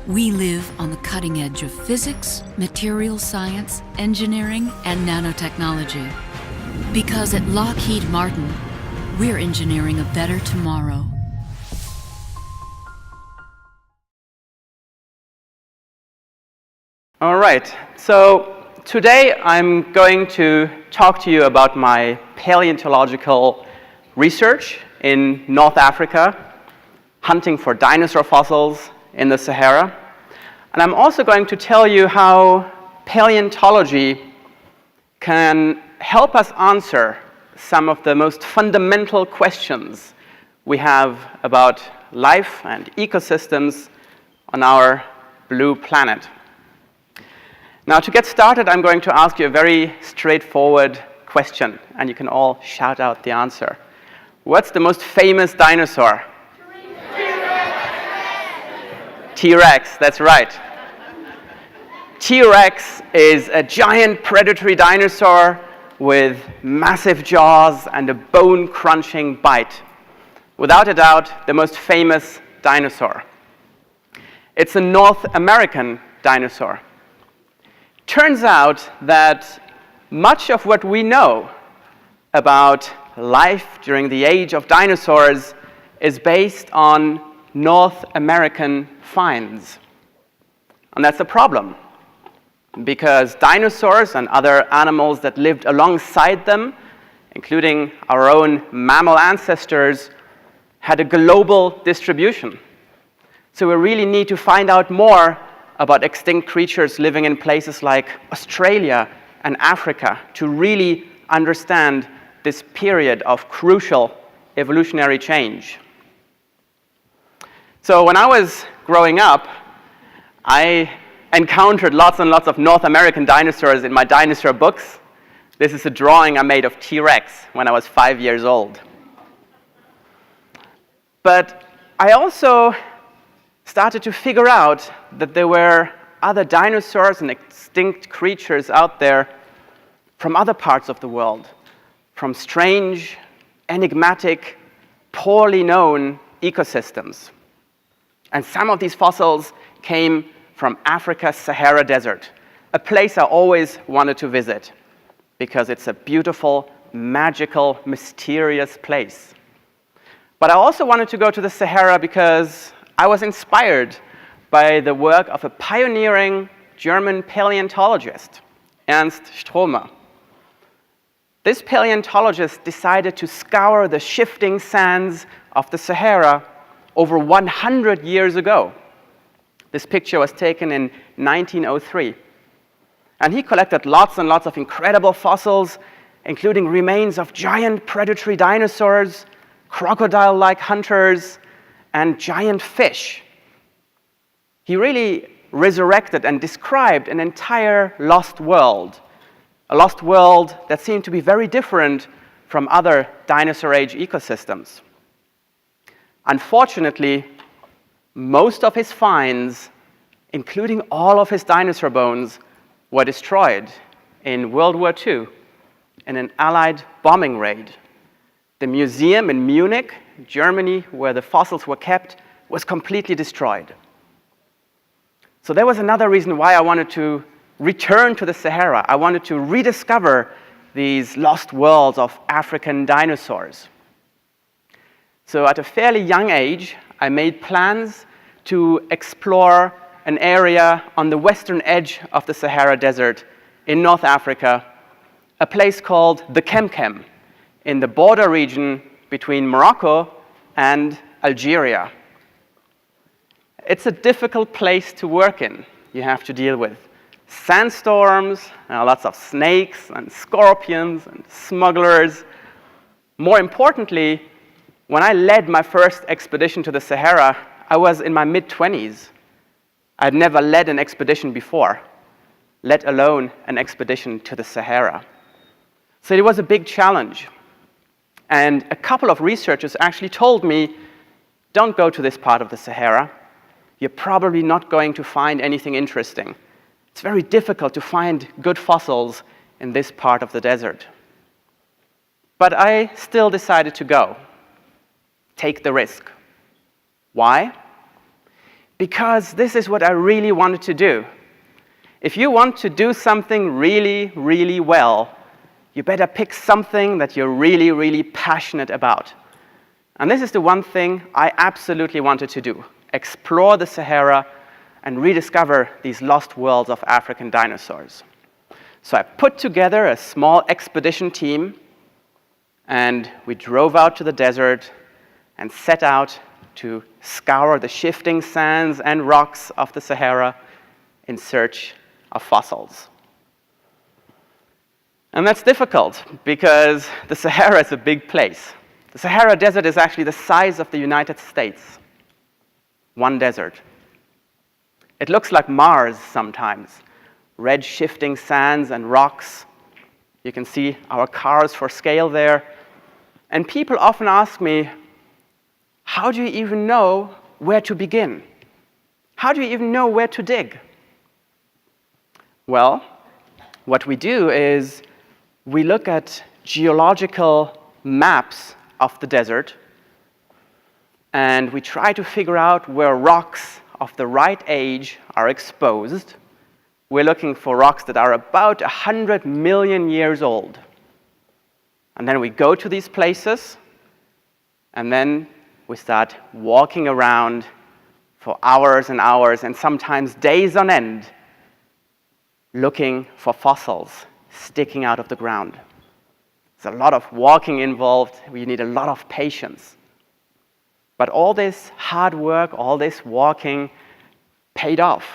We live on the cutting edge of physics, material science, engineering, and nanotechnology. Because at Lockheed Martin, we're engineering a better tomorrow. All right, so today I'm going to talk to you about my paleontological research in North Africa, hunting for dinosaur fossils in the Sahara. And I'm also going to tell you how paleontology can help us answer some of the most fundamental questions we have about life and ecosystems on our blue planet. Now, to get started, I'm going to ask you a very straightforward question, and you can all shout out the answer. What's the most famous dinosaur? T-Rex, that's right. T-Rex is a giant predatory dinosaur with massive jaws and a bone-crunching bite. Without a doubt, the most famous dinosaur. It's a North American dinosaur. Turns out that much of what we know about life during the age of dinosaurs is based on North American finds. And that's a problem, because dinosaurs and other animals that lived alongside them, including our own mammal ancestors, had a global distribution. So we really need to find out more about extinct creatures living in places like Australia and Africa to really understand this period of crucial evolutionary change. So when I was growing up, I encountered lots and lots of North American dinosaurs in my dinosaur books. This is a drawing I made of T-Rex when I was 5 years old. But I also started to figure out that there were other dinosaurs and extinct creatures out there from other parts of the world, from strange, enigmatic, poorly known ecosystems. And some of these fossils came from Africa's Sahara Desert, a place I always wanted to visit because it's a beautiful, magical, mysterious place. But I also wanted to go to the Sahara because I was inspired by the work of a pioneering German paleontologist, Ernst Stromer. This paleontologist decided to scour the shifting sands of the Sahara over 100 years ago. This picture was taken in 1903. And he collected lots and lots of incredible fossils, including remains of giant predatory dinosaurs, crocodile-like hunters, and giant fish. He really resurrected and described an entire lost world, a lost world that seemed to be very different from other dinosaur age ecosystems. Unfortunately, most of his finds, including all of his dinosaur bones, were destroyed in World War II in an Allied bombing raid. The museum in Munich, Germany, where the fossils were kept, was completely destroyed. So there was another reason why I wanted to return to the Sahara. I wanted to rediscover these lost worlds of African dinosaurs. So at a fairly young age, I made plans to explore an area on the western edge of the Sahara Desert in North Africa, a place called the Kem in the border region between Morocco and Algeria. It's a difficult place to work in. You have to deal with sandstorms, lots of snakes and scorpions and smugglers. More importantly, when I led my first expedition to the Sahara, I was in my mid-20s. I'd never led an expedition before, let alone an expedition to the Sahara. So it was a big challenge. And a couple of researchers actually told me, don't go to this part of the Sahara. You're probably not going to find anything interesting. It's very difficult to find good fossils in this part of the desert. But I still decided to go, take the risk. Why? because this is what I really wanted to do. If you want to do something really, really well, you better pick something that you're really, really passionate about. And this is the one thing I absolutely wanted to do: explore the Sahara and rediscover these lost worlds of African dinosaurs. So I put together a small expedition team, and we drove out to the desert and set out to scour the shifting sands and rocks of the Sahara in search of fossils. And that's difficult because the Sahara is a big place. The Sahara Desert is actually the size of the United States. One desert. It looks like Mars sometimes. Red shifting sands and rocks. You can see our cars for scale there. And people often ask me, how do you even know where to begin? How do you even know where to dig? Well, what we do is we look at geological maps of the desert, and we try to figure out where rocks of the right age are exposed. We're looking for rocks that are about 100 million years old. And then we go to these places, and then we start walking around for hours and hours, and sometimes days on end, looking for fossils sticking out of the ground. There's a lot of walking involved. You need a lot of patience. But all this hard work, all this walking, paid off.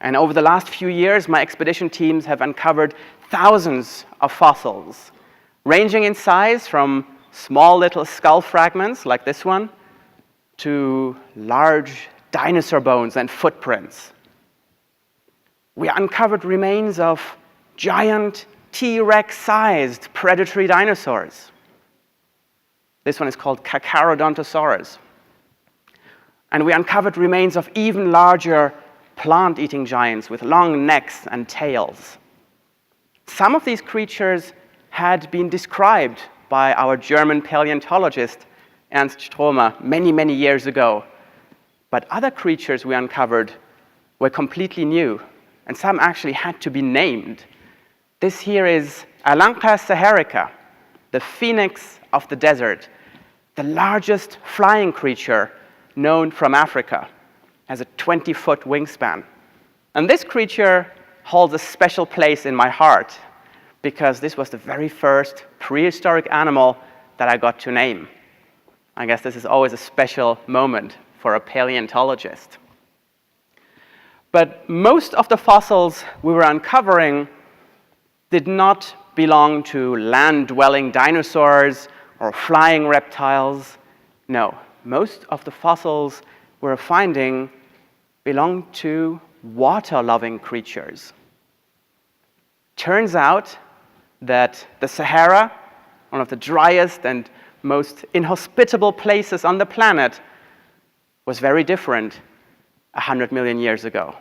And over the last few years, my expedition teams have uncovered thousands of fossils, ranging in size from small little skull fragments like this one to large dinosaur bones and footprints. We uncovered remains of giant T-Rex-sized predatory dinosaurs. This one is called Carcharodontosaurus. And we uncovered remains of even larger plant-eating giants with long necks and tails. Some of these creatures had been described by our German paleontologist Ernst Stromer many, many years ago. But other creatures we uncovered were completely new, and some actually had to be named. This here is Alanca saharica, the phoenix of the desert, the largest flying creature known from Africa, has a 20-foot wingspan. And this creature holds a special place in my heart because this was the very first prehistoric animal that I got to name. I guess this is always a special moment for a paleontologist. But most of the fossils we were uncovering did not belong to land-dwelling dinosaurs or flying reptiles. No, most of the fossils we were finding belonged to water-loving creatures. Turns out that the Sahara, one of the driest and most inhospitable places on the planet, was very different 100 million years ago.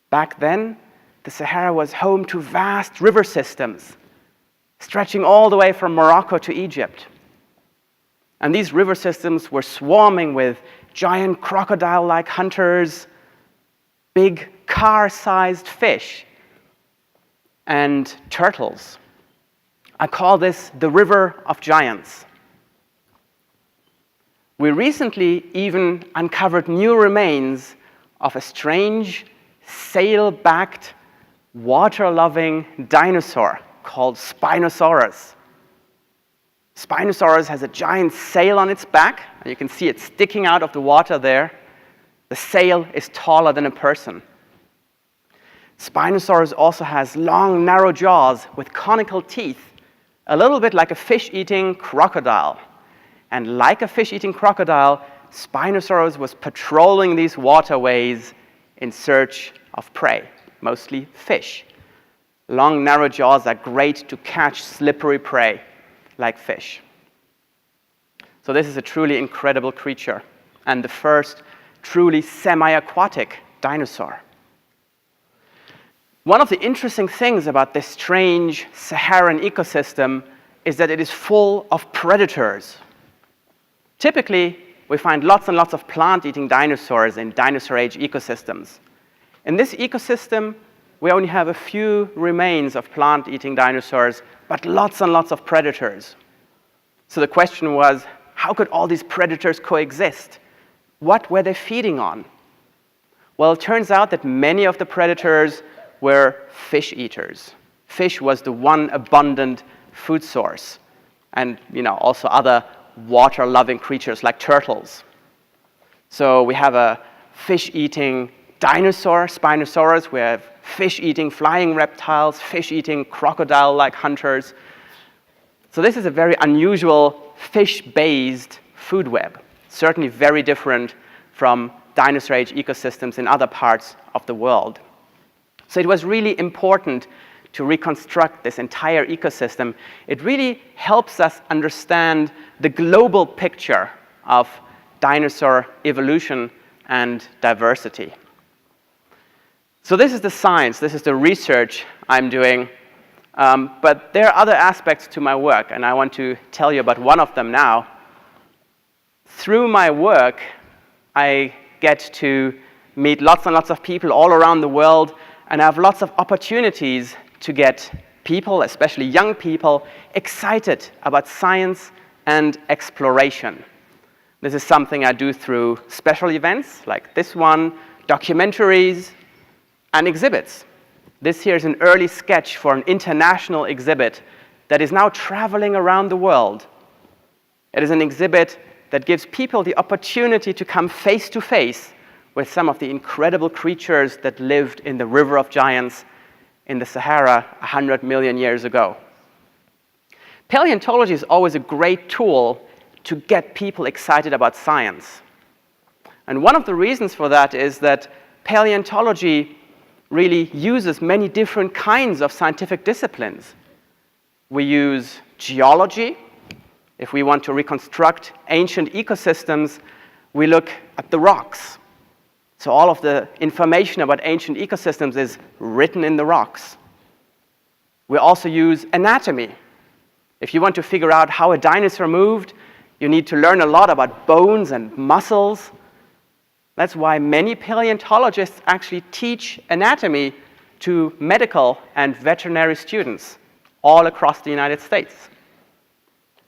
Back then, the Sahara was home to vast river systems, stretching all the way from Morocco to Egypt. And these river systems were swarming with giant crocodile-like hunters, big car-sized fish, and turtles. I call this the River of Giants. We recently even uncovered new remains of a strange, sail-backed, water-loving dinosaur called Spinosaurus. Spinosaurus has a giant sail on its back, and you can see it sticking out of the water there. The sail is taller than a person. Spinosaurus also has long, narrow jaws with conical teeth, a little bit like a fish-eating crocodile. And like a fish-eating crocodile, Spinosaurus was patrolling these waterways in search of prey, mostly fish. Long, narrow jaws are great to catch slippery prey, like fish. So this is a truly incredible creature, and the first truly semi-aquatic dinosaur. One of the interesting things about this strange Saharan ecosystem is that it is full of predators. Typically, we find lots and lots of plant-eating dinosaurs in dinosaur age ecosystems. In this ecosystem, we only have a few remains of plant-eating dinosaurs, but lots and lots of predators. So the question was, how could all these predators coexist? What were they feeding on? Well, it turns out that many of the predators were fish eaters. Fish was the one abundant food source, and also other water-loving creatures like turtles. So we have a fish-eating dinosaur, Spinosaurus. We have fish-eating flying reptiles, fish-eating crocodile-like hunters. So this is a very unusual fish-based food web, certainly very different from dinosaur age ecosystems in other parts of the world. So it was really important to reconstruct this entire ecosystem. It really helps us understand the global picture of dinosaur evolution and diversity. So this is the science, this is the research I'm doing, but there are other aspects to my work, and I want to tell you about one of them now. Through my work, I get to meet lots and lots of people all around the world, and I have lots of opportunities to get people, especially young people, excited about science and exploration. This is something I do through special events like this one, documentaries, and exhibits. This here is an early sketch for an international exhibit that is now traveling around the world. It is an exhibit that gives people the opportunity to come face to face with some of the incredible creatures that lived in the River of Giants in the Sahara 100 million years ago. Paleontology is always a great tool to get people excited about science. And one of the reasons for that is that paleontology really uses many different kinds of scientific disciplines. We use geology. If we want to reconstruct ancient ecosystems, we look at the rocks. So all of the information about ancient ecosystems is written in the rocks. We also use anatomy. If you want to figure out how a dinosaur moved, you need to learn a lot about bones and muscles. That's why many paleontologists actually teach anatomy to medical and veterinary students all across the United States.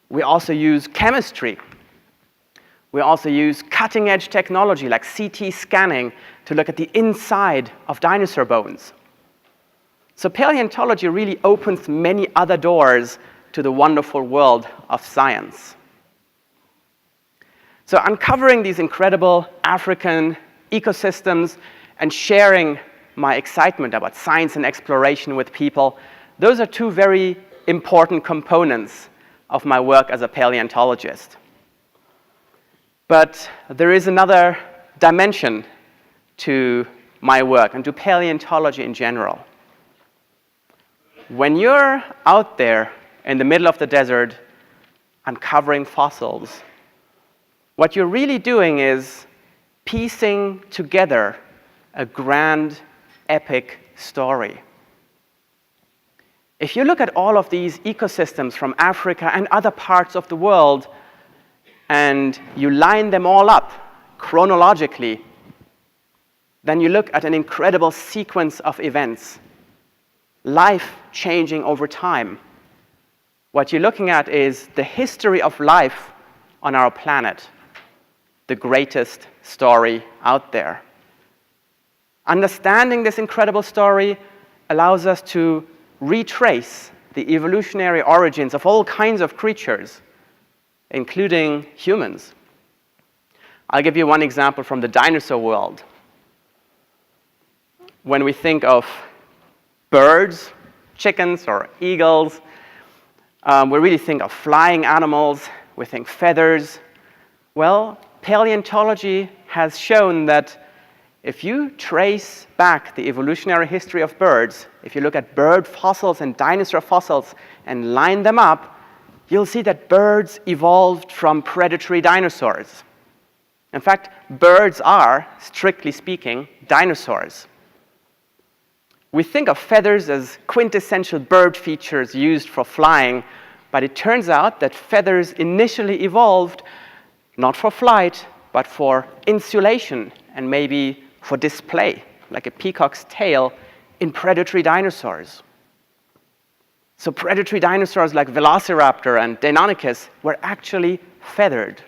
We also use chemistry. We also use cutting-edge technology like CT scanning to look at the inside of dinosaur bones. So paleontology really opens many other doors to the wonderful world of science. So uncovering these incredible African ecosystems and sharing my excitement about science and exploration with people, those are two very important components of my work as a paleontologist. But there is another dimension to my work and to paleontology in general. When you're out there in the middle of the desert uncovering fossils, what you're really doing is piecing together a grand, epic story. If you look at all of these ecosystems from Africa and other parts of the world, and you line them all up chronologically, then you look at an incredible sequence of events, life changing over time. What you're looking at is the history of life on our planet, the greatest story out there. Understanding this incredible story allows us to retrace the evolutionary origins of all kinds of creatures, including humans. I'll give you one example from the dinosaur world. When we think of birds, chickens, or eagles, we really think of flying animals, we think feathers. Well, paleontology has shown that if you trace back the evolutionary history of birds, if you look at bird fossils and dinosaur fossils and line them up, you'll see that birds evolved from predatory dinosaurs. In fact, birds are, strictly speaking, dinosaurs. We think of feathers as quintessential bird features used for flying, but it turns out that feathers initially evolved not for flight, but for insulation and maybe for display, like a peacock's tail in predatory dinosaurs. So predatory dinosaurs like Velociraptor and Deinonychus were actually feathered.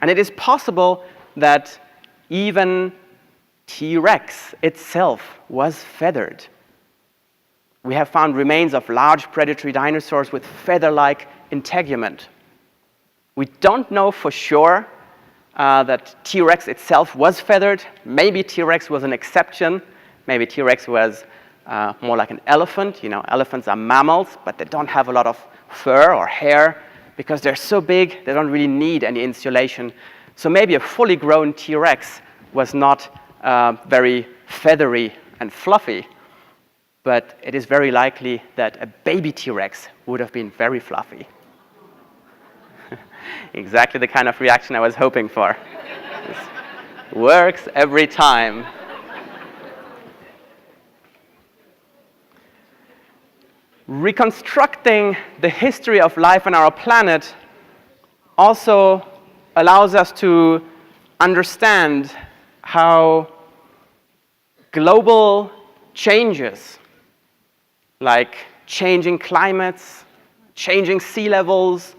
And it is possible that even T-Rex itself was feathered. We have found remains of large predatory dinosaurs with feather-like integument. We don't know for sure that T-Rex itself was feathered. Maybe T-Rex was an exception. Maybe T-Rex was more like an elephant. You know, elephants are mammals, but they don't have a lot of fur or hair because they're so big, they don't really need any insulation. So maybe a fully grown T-Rex was not very feathery and fluffy, but it is very likely that a baby T-Rex would have been very fluffy. Exactly the kind of reaction I was hoping for. This works every time. Reconstructing the history of life on our planet also allows us to understand how global changes, like changing climates, changing sea levels,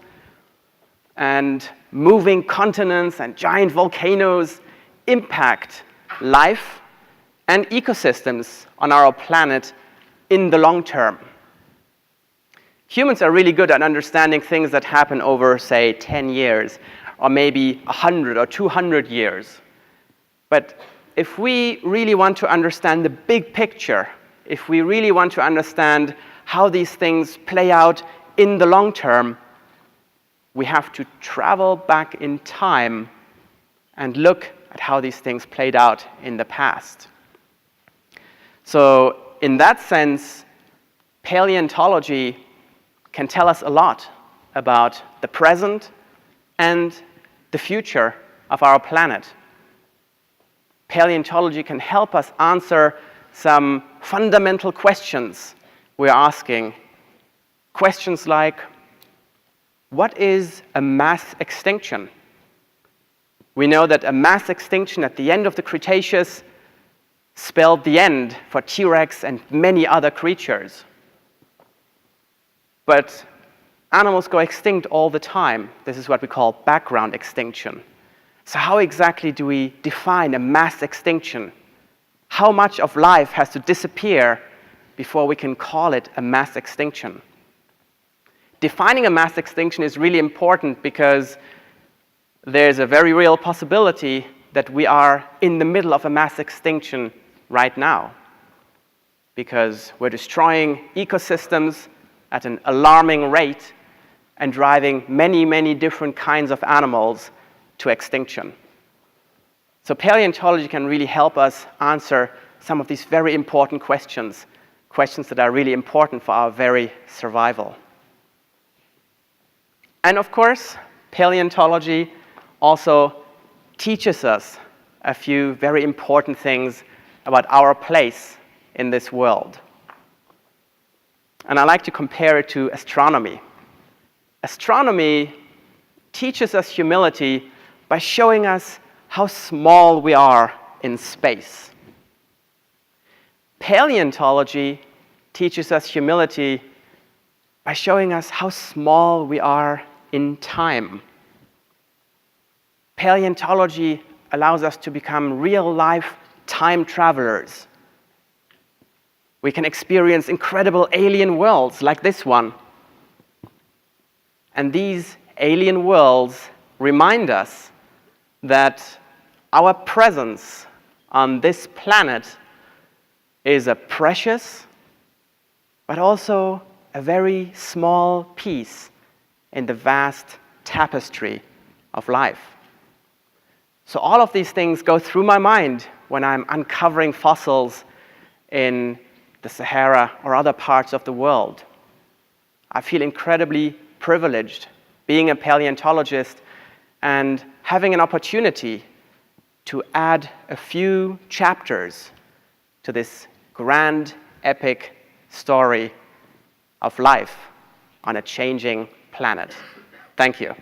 and moving continents and giant volcanoes impact life and ecosystems on our planet in the long term. Humans are really good at understanding things that happen over, say, 10 years, or maybe 100 or 200 years. But if we really want to understand the big picture, if we really want to understand how these things play out in the long term, we have to travel back in time and look at how these things played out in the past. So in that sense, paleontology can tell us a lot about the present and the future of our planet. Paleontology can help us answer some fundamental questions we're asking. Questions like, what is a mass extinction? We know that a mass extinction at the end of the Cretaceous spelled the end for T-Rex and many other creatures. But animals go extinct all the time. This is what we call background extinction. So how exactly do we define a mass extinction? How much of life has to disappear before we can call it a mass extinction? Defining a mass extinction is really important because there's a very real possibility that we are in the middle of a mass extinction right now, because we're destroying ecosystems at an alarming rate and driving many, many different kinds of animals to extinction. So paleontology can really help us answer some of these very important questions, questions that are really important for our very survival. And of course, paleontology also teaches us a few very important things about our place in this world. And I like to compare it to astronomy. Astronomy teaches us humility by showing us how small we are in space. Paleontology teaches us humility by showing us how small we are in time. Paleontology allows us to become real-life time travelers. We can experience incredible alien worlds like this one. And these alien worlds remind us that our presence on this planet is a precious, but also a very small piece in the vast tapestry of life. So all of these things go through my mind when I'm uncovering fossils in the Sahara or other parts of the world. I feel incredibly privileged being a paleontologist and having an opportunity to add a few chapters to this grand, epic story of life on a changing planet. Thank you.